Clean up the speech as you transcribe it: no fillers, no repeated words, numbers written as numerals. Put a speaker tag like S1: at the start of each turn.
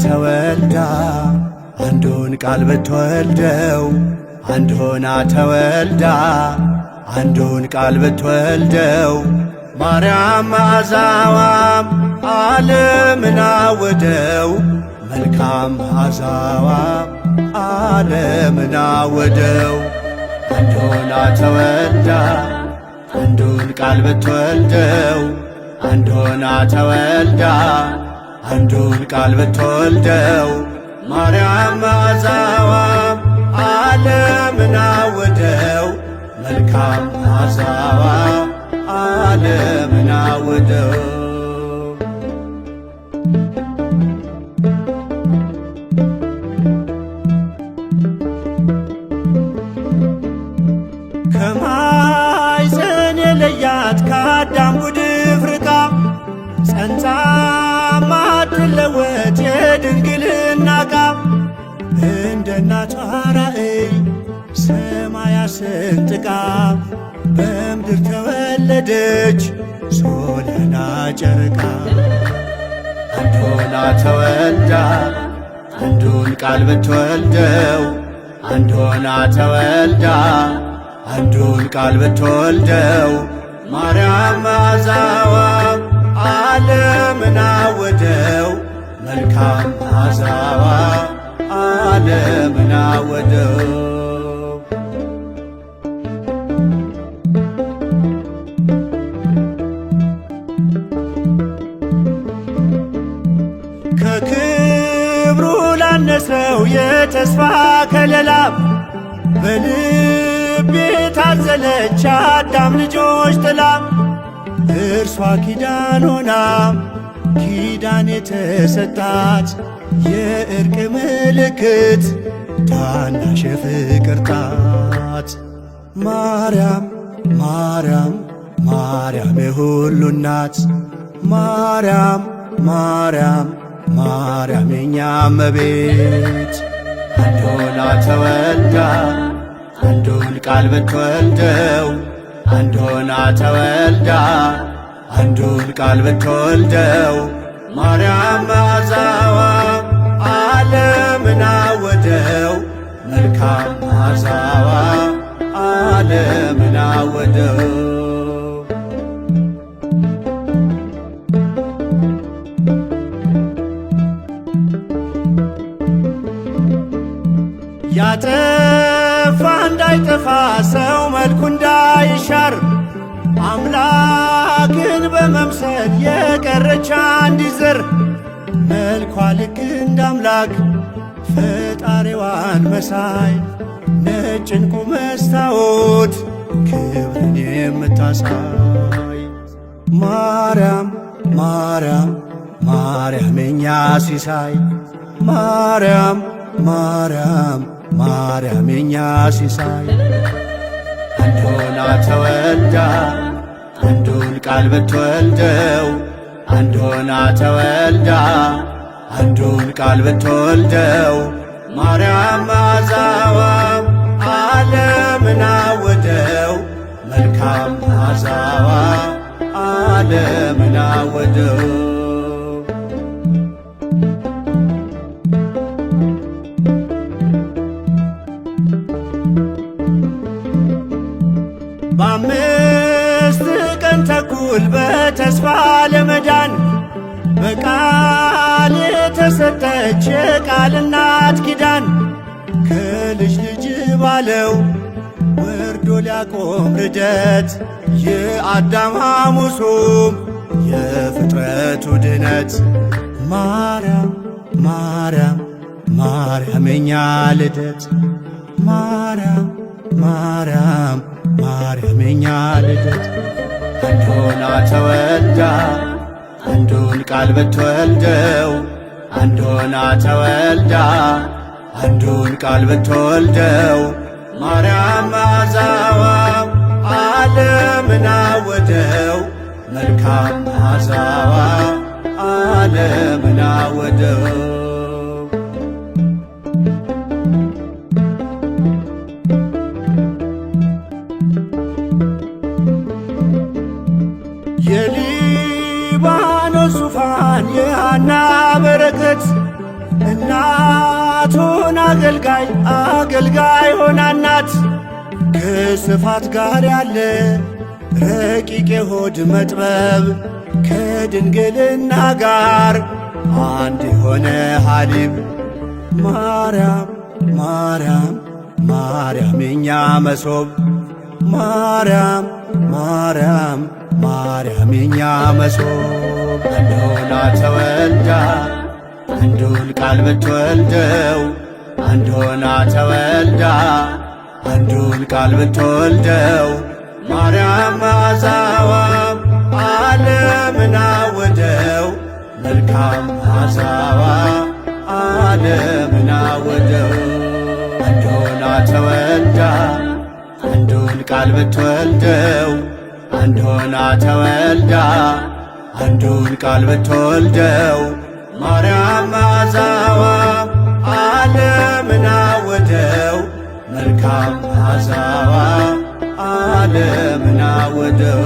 S1: ተወልዳ አንዱን ቃል ብትወልደው አንድ ሆና ተወልዳ አንዱን ቃል ብትወልደው ማርያም መዓዛዋም ዓለምን አወደው መልካም መዓዛዋም ዓለምን አወደው። አንድ ሆና ተወልዳ አንዱን ቃል ብትወልደው አንድ ሆና ተወልዳ አንዱን ቃል ብትወልደው ማርያም መዓዛዋም ዓለምን አወደው መልካም መዓዛዋም ዓለምን አወደው። ከማኅፀን የለያት ከአዳም ጉድፍ ርቃ ጸንታ ማትለወጥ የድንግልና ቃል እንደ እናቷ ራእይ ሰማያ ሰንጥቃ በምድር ተወለደች ሶልና ጨረቃ። አንድ ሆና ተወልዳ አንዱን ቃል ብትወልደው አንድ ሆና ተወልዳ አንዱን ቃል ብትወልደው ማርያም መዓዛዋም ዓለምን አወደው መልካም መዓዛዋም ዓለምን አወደው። ከክብሩ ላነሰው የተስፋ ከለላ በልቤ ታዘለች አዳም ልጆች ጥላ እርሷ ኪዳን ሆና ኪዳን የተሰጣት የእርቅ ምልክት ታናሽ የፍቅር ጣት ማርያም ማርያም ማርያም የሁሉ እናት ማርያም ማርያም ማርያም የኛ እመቤት። አንድ ሆና ተወልዳ አንዱን ቃል ብትወልደው አንድ ሆና ተወልዳ አንዱን ቃል ብትወልደው ማርያም መዓዛዋም ዓለምን አወደው መልካም መዓዛዋም ዓለምን አወደው። ያጠፋ እንዳይጠፋ ሰው መልኩ እንዳይሻር አምላክን በመምሰል የቀረች አንዲት ዘር መልኳ ልክ እንደ አምላክ ፈጣሪዋን መሳይ ነጭ ዕንቁ መስታወት ክብርን የምታሳይ ማርያም ማርያም ማርያም የኛ ሲሳይ ማርያም ማርያም ማርያም የኛ ሲሳይ። አንድ ሆና ተወልዳ አንዱን ቃል ብትወልደው አንድ ሆና ተወልዳ አንዱን ቃል ብትወልደው ማርያም መዓዛዋም ዓለምን አወደው መልካም መዓዛዋም ዓለምን አወደው። በአምስት ቀን ተኩል በተስፋ ለመዳን በቃል የተሰጠች የቃል እናት ኪዳን ከልጅ ልጅ ባለው ወርዶ ሊያቆም ርደት የአዳም ሐሙሱም የፍጥረቱ ድነት ማርያም ማርያም ማርያም የኛ ልደት ማርያም ማርያም ማርያም የኛ ልደት። አንድ ሆና ተወልዳ አንዱን ቃል ብትወልደው አንድ ሆና ተወልዳ አንዱን ቃል ብትወልደው ማርያም መዓዛዋም ዓለምን አወደው መልካም መዓዛዋም ዓለምን አወደው። የሊባኖስ ዙፋን የሐና በረከት እናቱን አገልጋይ ሆና እናት ከስፋት ጋር ያለ ረቂቅ የሆድ መጥበብ ከድንግልና ጋር አንድ የሆነ ሐሊብ ማርያም ማርያም ማርያም የኛ መሶብ ማርያም ማርያም ማርያም የኛ መሶብ አንድ ሆና ተወልዳ አንዱን ቃል ብትወልደው አንድ ሆና ተወልዳ አንዱን ቃል ብትወልደው ማርያም መዓዛዋ ዓለምን አወደው መልካም መዓዛዋ ዓለምን አወደው አንድ ሆና ተወልዳ አንዱን ቃል ብትወልደው አንድ ሆና ተወልዳ አንዱን ቃል ብትወልደው ማርያም መዓዛዋ ዓለምን አወደው መልካም መዓዛዋ ዓለምን አወደው